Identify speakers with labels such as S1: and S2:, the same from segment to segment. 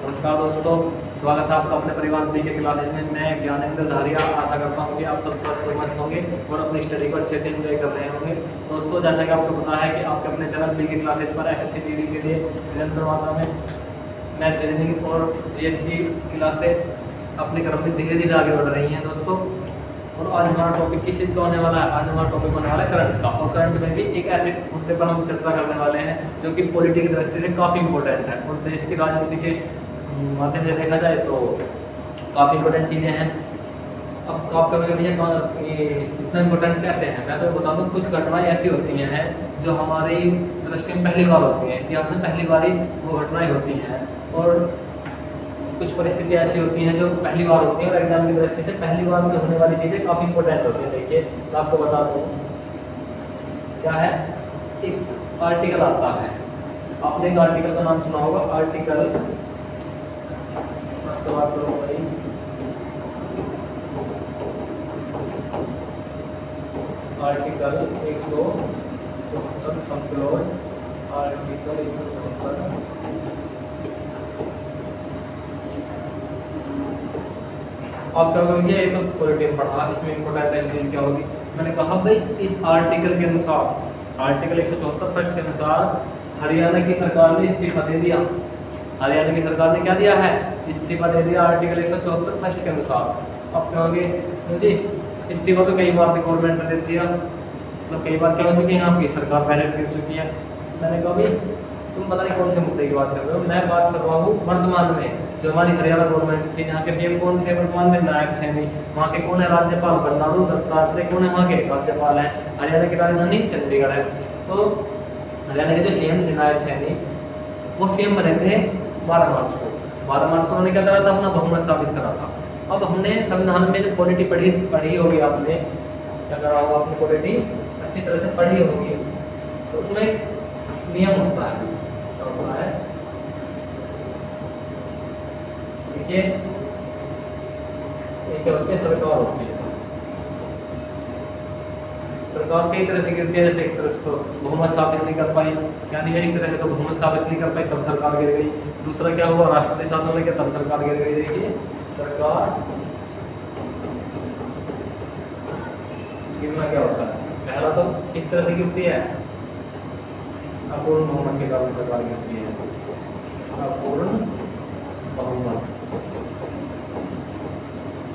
S1: नमस्कार दोस्तों, स्वागत है आपका अपने परिवार बी के क्लासेज में। मैं ज्ञानेंद्र धारिया आशा करता हूँ कि आप सब स्वस्थ और मस्त होंगे और अपनी स्टडी को अच्छे से एंजॉय कर रहे होंगे। दोस्तों, जैसा कि आपको पता है कि आपके अपने चैनल बी के क्लासेज पर एसएससी जीडी के लिए निरंतर मात्रा में मैथ, रीजनिंग और जीएस की क्लासें अपने क्रम में धीरे धीरे आगे बढ़ रही हैं दोस्तों। और आज हमारा टॉपिक किस चीज़ का होने वाला है? आज हमारा टॉपिक होने वाला है करंट का। और करंट में भी एक ऐसे मुद्दे पर हम चर्चा करने वाले हैं जो कि पॉलिटी की दृष्टि से काफ़ी इंपॉर्टेंट है और देश की राजनीति के माध्यम से देखा जाए तो काफ़ी इंपॉर्टेंट चीज़ें हैं। अब आप कभी कभी ये इतना इम्पोर्टेंट कैसे हैं? मैं तो बता दूँ, कुछ घटनाएं ऐसी होती हैं जो हमारी दृष्टि में पहली बार होती हैं, इतिहास में पहली बार ही वो घटनाएं होती हैं। और कुछ परिस्थितियाँ ऐसी होती हैं जो पहली बार होती हैं और एग्जाम की दृष्टि से पहली बार में होने वाली चीज़ें काफ़ी इंपॉर्टेंट होती हैं। देखिए, मैं आपको बता दूँ क्या है। एक आर्टिकल आता है, आपने एक आर्टिकल का नाम सुना होगा। आर्टिकल बात करो भाई, आर्टिकल 174 संक्लोज, आर्टिकल 174। आप क्या करोगे? ये तो पॉलिटी पढ़ा, इसमें इंपॉर्टेंट चीज क्या होगी? मैंने कहा भाई, इस आर्टिकल के अनुसार, आर्टिकल 174 फर्स्ट के अनुसार हरियाणा की सरकार ने इस्तीफा दे दिया। हरियाणा की सरकार ने क्या दिया है? इस्तीफा दे दिया आर्टिकल 174 फर्स्ट के अनुसार। अब कहोगे मुझे इस्तीफा तो कई बार गवर्नमेंट ने दे दिया, मतलब कई बार क्या हो चुकी है, आपकी सरकार पहले गिर चुकी है। मैंने कहा भाई, तुम पता नहीं कौन से मुद्दे की बात कर रहे हो। मैं बात कर रहा हूँ वर्तमान में, जो हमारी हरियाणा गवर्नमेंट थी, यहाँ के सीएम कौन थे वर्तमान में? नायब सैनी। वहाँ के कौन है? राज्यपाल बंडारू दत्तात्रेय। कौन है वहाँ के? राज्यपाल है। हरियाणा की राजधानी चंडीगढ़ है। तो हरियाणा के जो सीएम थे नायब सैनी, वो सीएम बने थे 12 मार्च को। 12 मार्च को उन्होंने क्या करा था? अपना बहुमत साबित करा था। अब हमने संविधान में जो पॉलिटी पढ़ी होगी आपने, क्या करा होगा? आपने पॉलिटी अच्छी तरह से पढ़ी होगी, तो उसमें नियम होता है। क्या होता है? देखिए, ये क्या होती है? सरकार होती है। सरकार कई तरह से गिरती है। जैसे एक तरह से तो बहुमत साबित नहीं कर पाई, यानी एक तरह से तो बहुमत साबित नहीं कर पाई, तब सरकार गिर गई। दूसरा क्या हुआ? राष्ट्रपति शासन लेके तब सरकार गिर गई। देखिए, सरकार गिरना क्या होता है? पहला तो किस तरह से गिरती है? अपूर्ण बहुमत के कारण सरकार गिरती है। अपूर्ण बहुमत।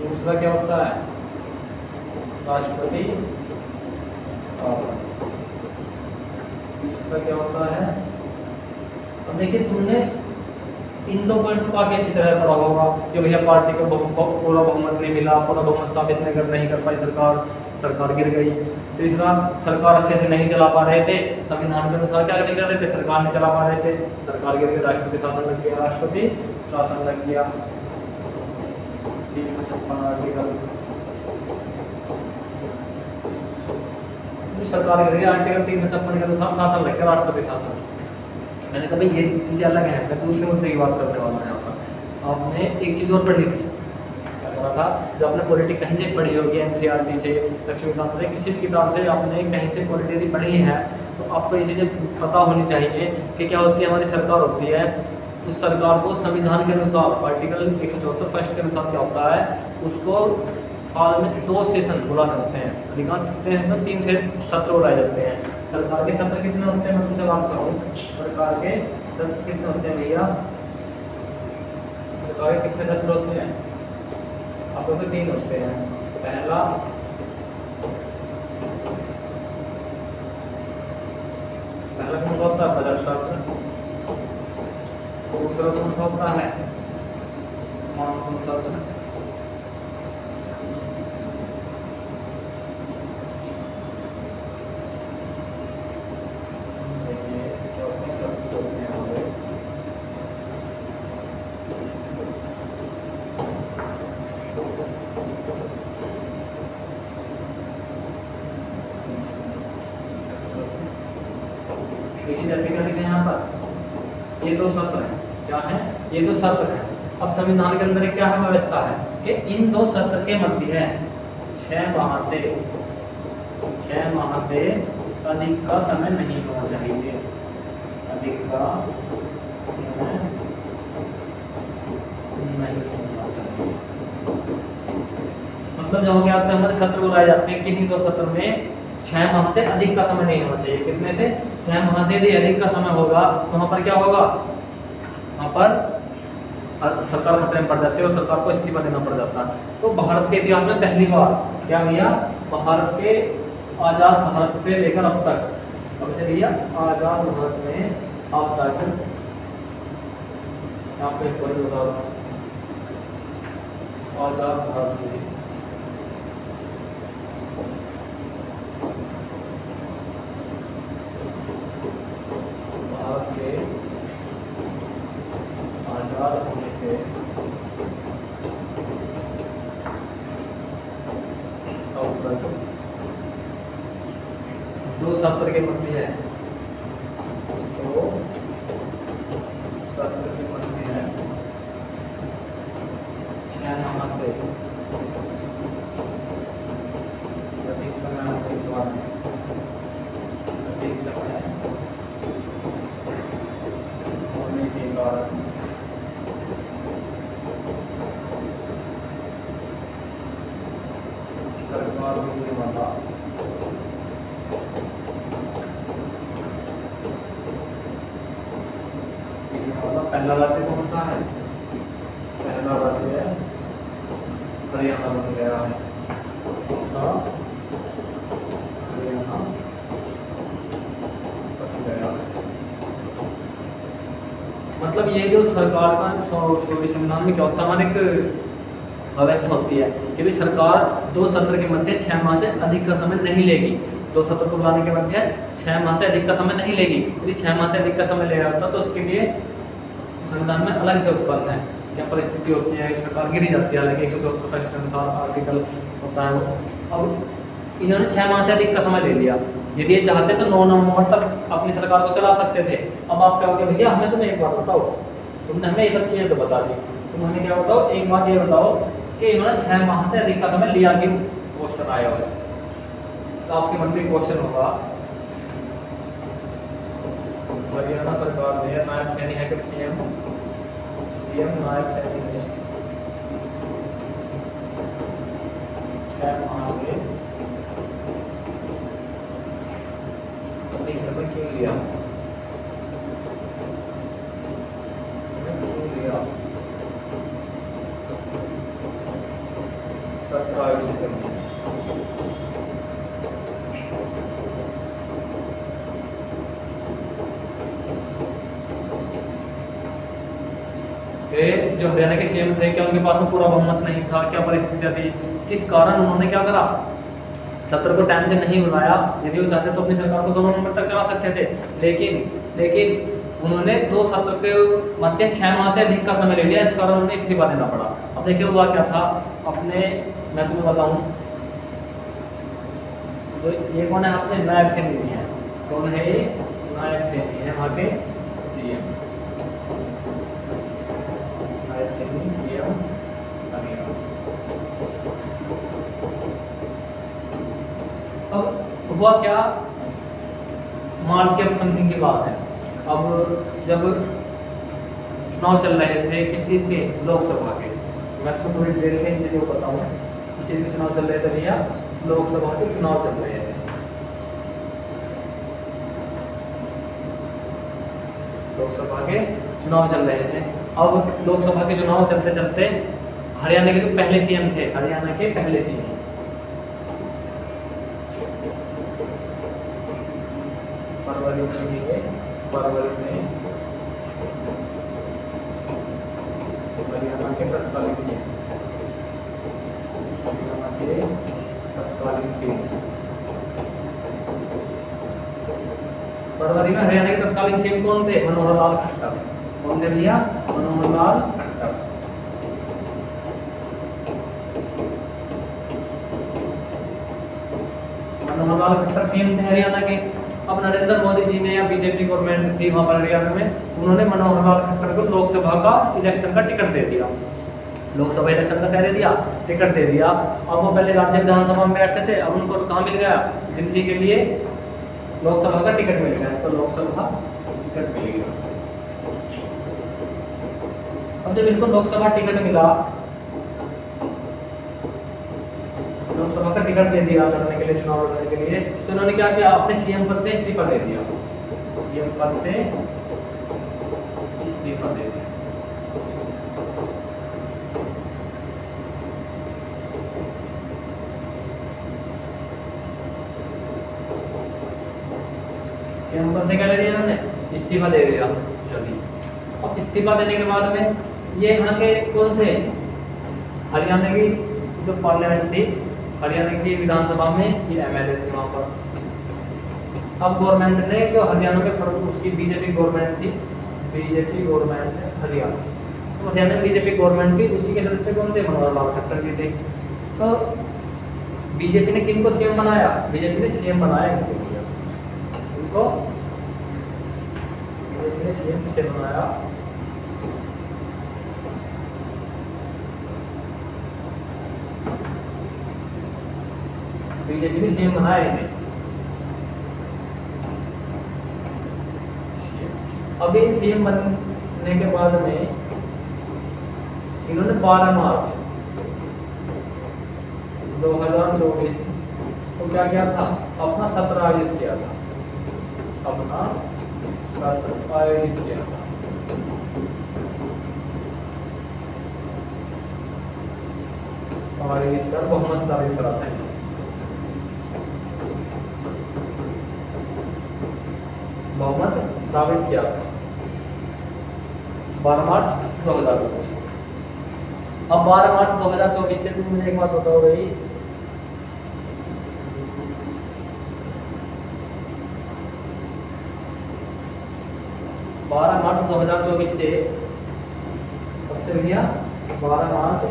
S1: दूसरा क्या होता है? राष्ट्रपति शासन। तीसरा क्या होता है? अब देखिए, तुमने इन दो पॉइंट को काफी अच्छी तरह पढ़ा होगा कि भैया पार्टी को पूरा बहुमत नहीं मिला, पूरा बहुमत साबित नहीं कर पाई सरकार, सरकार गिर गई। तीसरा, सरकार अच्छे से नहीं चला पा रहे थे, संविधान के अनुसार क्या नहीं कर रहे थे, सरकार नहीं चला पा रहे थे, सरकार गिर गई, राष्ट्रपति शासन लग गया, राष्ट्रपति शासन लग गया। 356 आर्टिकल, सरकार गिर गई, आर्टिकल 356 के अनुसार शासन लग गया, राष्ट्रपति शासन। मैंने कहा भाई ये चीज़ें अलग हैं, मैं दूसरे मुद्दे की बात करने वाला हूँ यहाँ पर। आपने एक चीज़ और पढ़ी थी, क्या करा था? जो आपने पॉलिटी कहीं से पढ़ी होगी, एनसीईआरटी से, लक्ष्मीकांत से, किसी भी किताब से आपने कहीं से पॉलिटी पढ़ी है, तो आपको ये चीज़ें पता होनी चाहिए कि क्या होती है। हमारी सरकार होती है, उस सरकार को संविधान के अनुसार आर्टिकल 174 फर्स्ट के अनुसार क्या होता है, उसको साल में 2 सेशन बुलाने होते हैं। अधिकांश कितने हैं? 3 से सत्र बुलाए जाते हैं। सरकार के सत्र कितने होते हैं? मैं तुमसे बात करूँ, सरकार के सत्र कितने होते हैं भैया? सरकार के कितने सत्र होते हैं? आपको तो 3 होते हैं। पहला कौन सा होता है? बजट सत्र। दूसरा कौन सा होता है? मानसून सत्र। यहाँ पर ये 2 सत्र हैं। क्या है? ये 2 सत्र हैं। अब संविधान के अंदर क्या है? व्यवस्था है कि इन 2 सत्र के मध्य 6 माह से अधिक का समय नहीं होना चाहिए। अधिक का मतलब जो हो गया तो हमारे सत्र बुलाए जाते हैं किन्हीं दो सत्र में 6 माह से अधिक का समय नहीं होना चाहिए। कितने से? 6 माह से यदि अधिक का समय होगा तो वहाँ पर क्या होगा, वहाँ पर सरकार खतरे में पड़ जाती है और सरकार को इस्तीफा देना पड़ जाता है। तो भारत के इतिहास में पहली बार क्या भैया, भारत के आज़ाद भारत से लेकर अब तक, अब से भैया आज़ाद भारत में अब तक, यहाँ पे कोई बताओ, आज़ाद भारत में भारत के आज़ाद होने से अब तक 2 सत्र के मध्य है, 2 सत्र के मध्य है 6 माह से अधिक समय होने के बाद, अधिक समय होने के कारण सरकार होने वाला पहला राज्य कौन सा है? पहला राज्य है हरियाणा बन गया है। कौन सा? हरियाणा बन गया है। मतलब ये जो सरकार का संविधान में क्या होता है, हमारे एक व्यवस्था होती है कि भी सरकार 2 सत्र के मध्य 6 माह से अधिक का समय नहीं लेगी। 2 सत्र को बुलाने के मध्य 6 माह से अधिक का समय नहीं लेगी। यदि 6 माह से अधिक का समय ले रहा होता तो उसके लिए संविधान में अलग से उत्पन्न है क्या परिस्थिति होती है, सरकार गिरी जाती है। हालांकि 174 के अनुसार आर्टिकल होता है वो। अब इन्होंने 6 माह से अधिक का समय ले लिया। यदि ये चाहते तो 9 नवंबर तक अपनी सरकार को चला सकते थे। अब आप कहोगे भैया हमें तुम्हें एक बात बताओ, तुमने हमें ये सब चीज़ें तो बता दी, तुम हमें क्या बताओ, एक बात ये बताओ कि इन्होंने 6 माह से अधिक का समय लिया क्यों? क्वेश्चन आया हुआ है। तो आपके मन में क्वेश्चन होगा, हरियाणा सरकार ने नायब सैनी है कि सीएम नायब सैनी ने 6 माह से अधिक समय क्यों लिया? सत्र आयोजित करने जो हरियाणा के सीएम थे, क्या उनके पास में पूरा बहुमत नहीं था? क्या परिस्थितियां थी? किस कारण उन्होंने क्या करा, सत्र को टाइम से नहीं बुलाया? यदि वो चाहते तो अपनी सरकार को 2 नवंबर तक चला सकते थे, लेकिन उन्होंने 2 सत्र के मध्य 6 माह से अधिक का समय ले लिया। इस कारण उन्हें इस्तीफा देना पड़ा। अब देखिए हुआ क्या था, मैं तुम्हें बताऊं, तो ये कौन है? अपने नायब सैनी है। कौन है ये? नायब सैनी है वहाँ के सीएम, नायब सैनी सीएम हरियाणा। अब हुआ क्या, मार्च के समथिंग की बात है। अब जब चुनाव चल रहे थे किस चीज़ के? लोकसभा के। मैं आपको थोड़ी देर में इन चीज़ों को बताऊँ। किस चीज़ के चुनाव चल रहे थे भैया? लोकसभा के चुनाव चल रहे थे। लोकसभा के चुनाव चल रहे थे। अब लोकसभा के चुनाव चलते चलते हरियाणा के जो पहले सीएम थे, हरियाणा के पहले सीएम फरवरी में हरियाणा के तत्कालीन सीएम, हरियाणा के तत्कालीन सीएम फरवरी में हरियाणा के तत्कालीन सीएम कौन थे? मनोहर लाल खट्टर। कौन थे भैया? मनोहर लाल खट्टर। मनोहर लाल खट्टर सीएम थे हरियाणा के। अब नरेंद्र मोदी जी ने या बीजेपी गवर्नमेंट थी वहाँ पर हरियाणा में, उन्होंने मनोहर लाल खट्टर को लोकसभा का इलेक्शन का टिकट दे दिया। लोकसभा इलेक्शन का क्या दे दिया? टिकट दे दिया। अब वो पहले राज्य विधानसभा में बैठते थे, अब उनको कहाँ मिल गया? दिल्ली के लिए लोकसभा का टिकट मिल गया। तो लोकसभा टिकट मिल गया। अब जब इनको लोकसभा टिकट मिला लोकसभा का टिकट दे दिया लड़ने के लिए, चुनाव लड़ने के लिए। तो उन्होंने क्या किया, अपने सीएम पद से इस्तीफा दे दिया, सीएम पद से इस्तीफा दे दिया। सीएम पद से क्या दे दिया उन्होंने, इस्तीफा दे दिया। चलिए, अब इस्तीफा देने के बाद में ये यहाँ के कौन थे, हरियाणा की जो पार्लियामेंट थी, हरियाणा की विधानसभा में ये एमएलए थे वहाँ पर। अब गवर्नमेंट ने जो हरियाणा में उसकी बीजेपी गवर्नमेंट थी, बीजेपी गवर्नमेंट हरियाणा, तो हरियाणा में बीजेपी गवर्नमेंट थी, उसी के सदस्य कौन थे, मनोहर लाल खट्टर जी थे। तो बीजेपी ने किनको सीएम बनाया, बीजेपी ने सीएम बनाया इनको, बीजेपी ने सीएम से बनाया। बीजेपी ने सीएम बनाया इन्हें। अभी सीएम बनने के बाद में इन्होंने 12 मार्च 2024 को क्या किया था, अपना सत्र आयोजित किया था, अपना सत्र आयोजित किया था। आयोजित कर बहुमत साबित करा था, बहुमत साबित किया था 12 मार्च 2024। अब 12 मार्च 2024 से तुम मुझे एक बात बताओ भाई, बारह मार्च 2024 से कब से भैया, 12 मार्च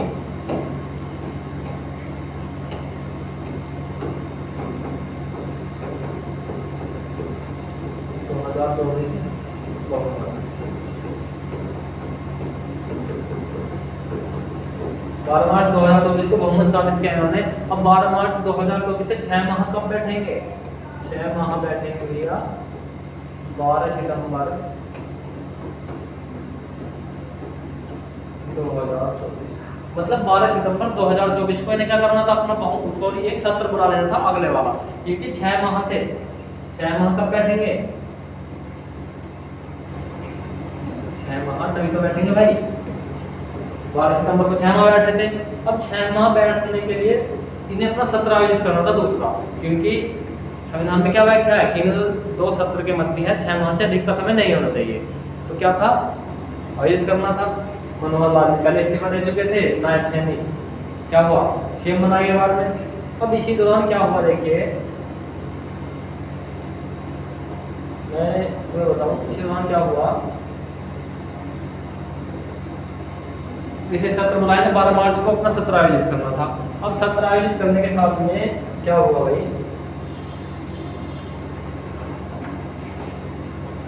S1: 2024 12 मार्च 2024 को बहुमत साबित किया इन्होंने। अब 12 मार्च 2024 से 6 माह कब बैठेंगे, 6 माह बैठेंगे भैया 12 सितंबर 2024, मतलब 12 सितंबर 2024 को इन्हें क्या करना था, अपना एक सत्र बुला लेना था अगले वाला, क्योंकि 6 माह से 6 माह कब बैठेंगे, 6 माह तभी तो बैठेंगे भाई। 12 सितंबर को 6 माह बैठे थे। अब 6 माह बैठने के लिए इन्हें अपना सत्र आयोजित करना था दूसरा, क्योंकि संविधान में क्या व्याख्या है कि 2 सत्र के मध्य है, 6 माह से अधिक का समय नहीं होना चाहिए। तो क्या था, आयोजित करना था। मनोहर लाल पहले इस्तीफा दे चुके थे, नायब सैनी क्या हुआ, सीएम बनाए गए बाद में। अब इसी दौरान क्या हुआ देखिए, मैं तुम्हें बताऊं इसी दौरान क्या हुआ, इसे सत्र बुलाए थे 12 मार्च को, अपना सत्र आयोजित करना था। अब सत्र आयोजित करने के साथ में क्या हुआ भाई,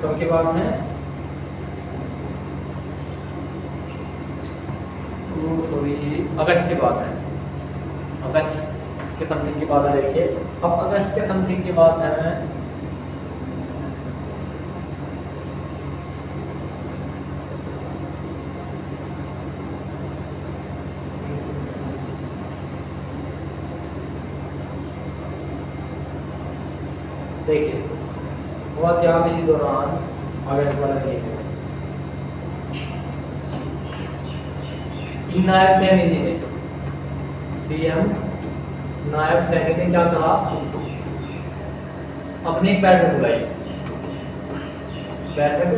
S1: कब की बात है, अगस्त की बात है, अगस्त के समथिंग की बात है। देखिए अब अगस्त के समथिंग की बात है, देखिए हुआ क्या इसी दौरान अगस्त वाला दिन नायब सैनी जी ने, सीएम नायब सैनी ने क्या कहा, अपनी एक बैठक बुलाई, बैठक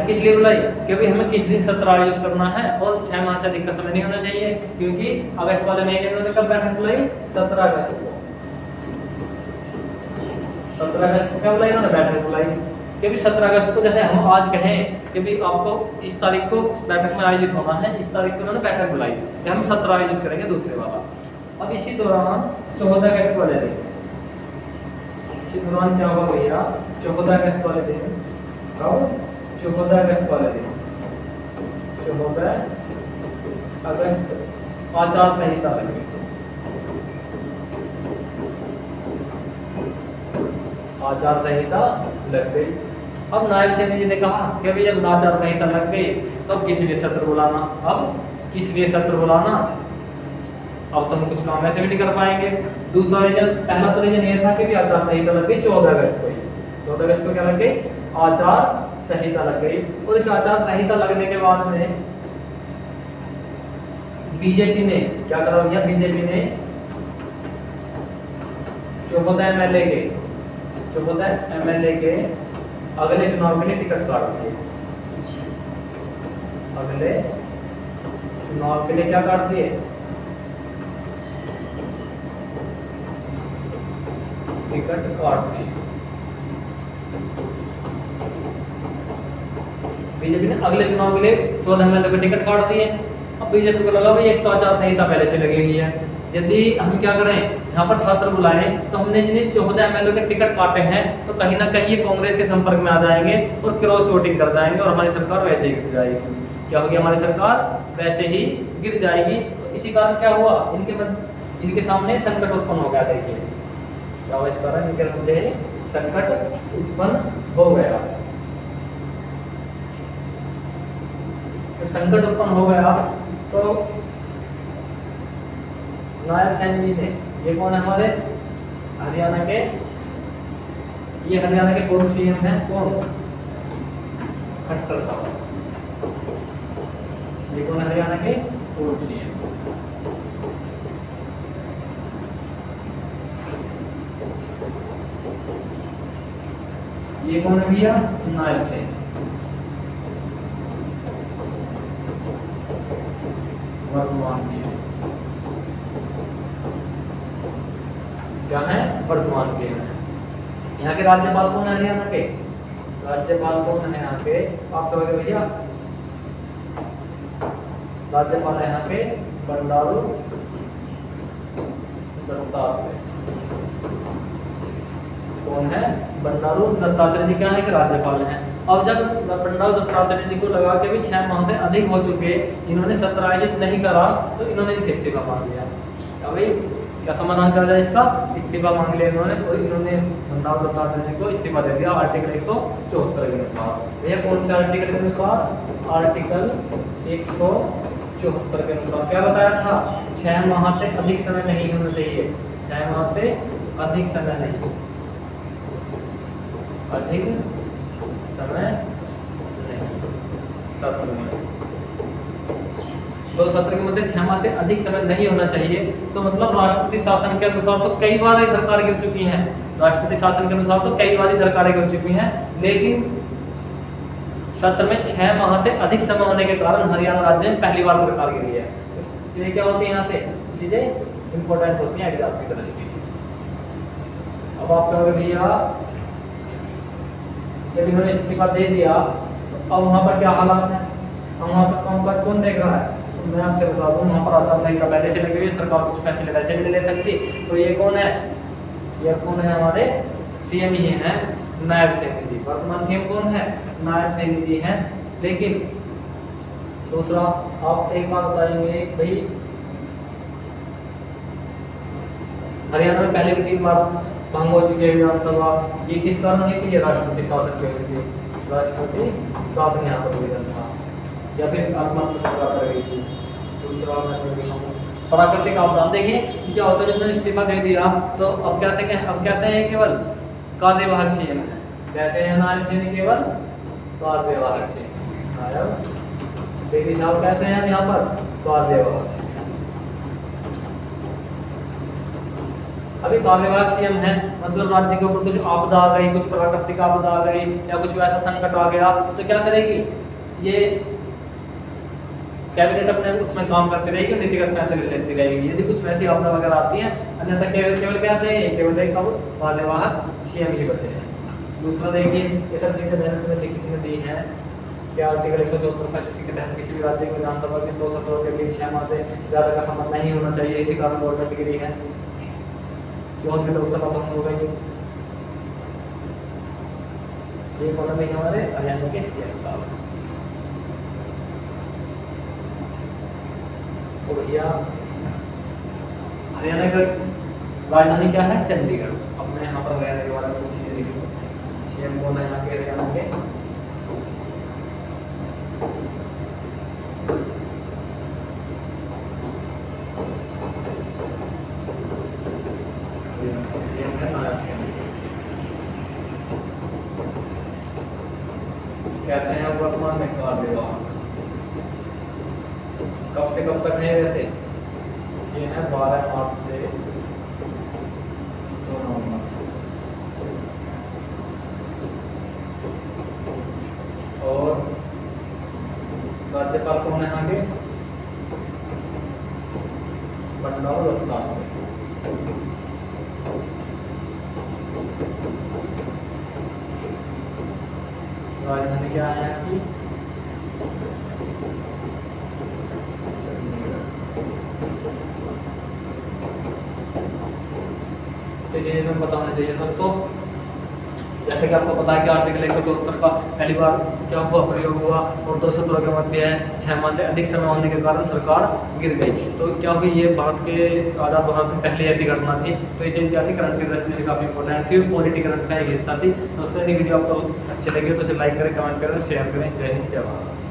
S1: किस लिए बुलाई, क्योंकि हमें किस दिन सत्र आयोजित करना है और 6 माह से अधिक का समय नहीं होना चाहिए, क्योंकि अगस्त वाले महीने में उन्होंने कब बैठक बुलाई, 17 अगस्त को, 17 अगस्त को क्या बुलाई उन्होंने, बैठक बुलाई। क्योंकि 17 अगस्त को जैसे हम आज कहें कि भी आपको इस तारीख को बैठक में आयोजित होना है, इस तारीख को उन्होंने बैठक बुलाई कि हम सत्र आयोजित करेंगे दूसरे वाला। अब इसी दौरान 14 अगस्त वाले दिन, इसी दौरान क्या होगा भैया, 14 अगस्त वाले दिन, 14 अगस्त वाले दिन, 14 अगस्त आचार संहिता लगी, आचार संहिता लग गई। अब नायब सैनी जी ने कहा कि अभी जब आचार संहिता लग गई तो अब किस लिए सत्र बुलाना, अब किस लिए सत्र बुलाना, अब तो हम कुछ काम ऐसे भी नहीं कर पाएंगे। दूसरा रीजन, पहला तो रीजन ये था कि भी आचार संहिता लग गई 14 अगस्त को ही। 14 अगस्त को क्या लग गई? आचार संहिता लग गई। और इस आचार संहिता लगने के बाद में बीजेपी ने क्या करा भैया? बीजेपी ने जो होता है एमएलए के अगले चुनाव के लिए टिकट काट दिए। अगले चुनाव के लिए क्या काट दिए? टिकट काट दिए। बीजेपी ने अगले चुनाव के लिए 14 एमएलए के टिकट काट दिए। अब बीजेपी को लगा भाई एक तो आचार संहिता पहले से लगी हुई है, यदि हम क्या करें यहाँ पर सत्र बुलाएं तो हमने जिन्हें 14 एमएलए के टिकट काटे हैं तो कहीं ना कहीं ये कांग्रेस के संपर्क में आ जाएंगे और क्रॉस वोटिंग कर जाएंगे और हमारी सरकार वैसे ही गिर जाएगी। क्या होगी? हमारी सरकार वैसे ही गिर जाएगी। तो इसी कारण क्या हुआ? इनके सामने संकट उत्पन्न हो गया। देखिए क्या हुआ इस कारण? इनके मध्य संकट उत्पन्न हो गया। जब संकट उत्पन्न हो गया तो नायब सैनी जी ने, ये कौन है हमारे हरियाणा के, ये हरियाणा के पूर्व सीएम हैं, कौन? खट्टर साहब। ये कौन है? हरियाणा के पूर्व सीएम। ये कौन है भैया? नायब सैनी। वर्तमान सीएम क्या है? वर्तमान सीएम। यहाँ के राज्यपाल कौन है? हरियाणा के राज्यपाल कौन है? यहाँ के आप कहोगे भैया राज्यपाल है यहाँ के बंडारू दत्तात्रेय। कौन है? बंडारू दत्तात्रेय जी क्या है कि राज्यपाल हैं। अब जब बंडारू दत्तात्रेय जी को लगा के भी 6 माह से अधिक हो चुके, इन्होंने सत्र आयोजित नहीं करा, तो इन्होंने इनसे इस्तीफा मांग लिया। अब भाई क्या समाधान करा जाए इसका? इस्तीफा मांग लिया इन्होंने और इन्होंने बंडारू दत्तात्रेय जी को इस्तीफा दे दिया आर्टिकल 174 के अनुसार। भैया कौन से आर्टिकल के अनुसार? आर्टिकल 174 के अनुसार। क्या बताया था? 6 माह से अधिक समय नहीं होना चाहिए। 6 माह से अधिक समय नहीं, अधिक समय नहीं सत्र में, 2 सत्र के मध्य 6 माह से अधिक समय नहीं होना चाहिए। तो मतलब राष्ट्रपति शासन के अनुसार तो कई बार ये सरकार गिर चुकी हैं। राष्ट्रपति शासन के अनुसार तो कई बार सरकारें गिर चुकी हैं, लेकिन सत्र में 6 माह से अधिक समय होने के कारण हरियाणा राज्य में पहली बार सरकार गिरी है। तो ये क्या होती है? यहाँ से चीजें इंपॉर्टेंट होती हैं एग्जाम की दृष्टि से। अब आप कहोगे भैया जब इन्होंने इस्तीफा दे दिया तो अब वहाँ पर क्या हालात है? वहाँ पर कामकाज कौन देख रहा है? तो मैं आपसे बता दूं, वहाँ पर आचार संहिता पहले से लगी हुई है, सरकार कुछ फैसले वैसे भी ले सकती। तो ये कौन है? ये कौन है? हमारे सीएम ही हैं, नायब सैनी जी। वर्तमान सीएम कौन है? नायब सैनी जी हैं। लेकिन दूसरा आप एक बात बताएंगे भाई, हरियाणा में पहले भी 3 बार भंग हो चुकी है विधानसभा। ये किस कारण हुई थी? ये राष्ट्रपति शासन के हुई थी। राष्ट्रपति शासन यहाँ पर विधान था या फिर आत्महत्या सरकार कर गई थी। दूसरा प्राकृतिक आपदा। देखिए क्या होता है, जब मैंने इस्तीफा दे दिया तो अब कैसे हैं केवल कार्यवाहक सीएम है। कैसे हैं नायब सैनी? केवल कार्यवाहक सीएम। नायब सैनी साहब कहते हैं यहाँ पर कार्यवाहक। अभी कार्यवाहक सीएम है, मतलब राज्य के ऊपर कुछ आपदा आ गई, कुछ प्राकृतिक आपदा आ गई या कुछ वैसा संकट आ गया तो क्या करेगी? ये कैबिनेट अपने उसमें काम करती रहेगी, नीतिगत फैसले लेती रहेगी यदि कुछ वैसी आपदा वगैरह आती है। अन्यथा केवल क्या थे? केवल एक कार्यवाहक सीएम ही बचे हैं। दूसरा देखिए ये सब चीजें मैंने तुम्हें लिखित में दी है कि आर्टिकल 174 फैसले के तहत किसी भी राज्य की विधानसभा के 2 सत्रों के लिए 6 माह से ज्यादा का समय नहीं होना चाहिए। इसी कारण गवर्नमेंट गिरी है। 14वीं लोकसभा भंग हो गई। ये कौन है हमारे हरियाणा के सीएम साहब। तो भैया हरियाणा का राजधानी क्या है? चंडीगढ़। अब मैं यहाँ पर हरियाणा के बारे में कुछ चीजें लिखी हूँ। सीएम कौन है यहाँ के हरियाणा के? कहते हैं वर्तमान में कार्य विभाग। कब से कब तक है वैसे? ये है 12 मार्च से 2 नवंबर। और राज्यपाल कौन है आगे? बंडारू दत्तात्रेय। राजधानी क्या है आपकी? तो ये हमें पता होना चाहिए दोस्तों। जैसे कि आपको पता है कि आर्टिकल 174 का पहली बार क्या हुआ, प्रयोग हुआ, और 217 के मध्य 6 माह से अधिक समय होने के कारण सरकार गिर गई। तो क्या हुई, ये भारत के आज़ाद भारत में पहली ऐसी घटना थी। तो ये चीज़ क्या थी, करंट की दृष्टि से काफ़ी इंपॉर्टेंट थी, पॉलिटी करंट का एक हिस्सा थी। दोस्तों यदि वीडियो आपको अच्छी लगी तो इसे लाइक करें, कमेंट करें, शेयर करें। जय हिंद, जय भारत।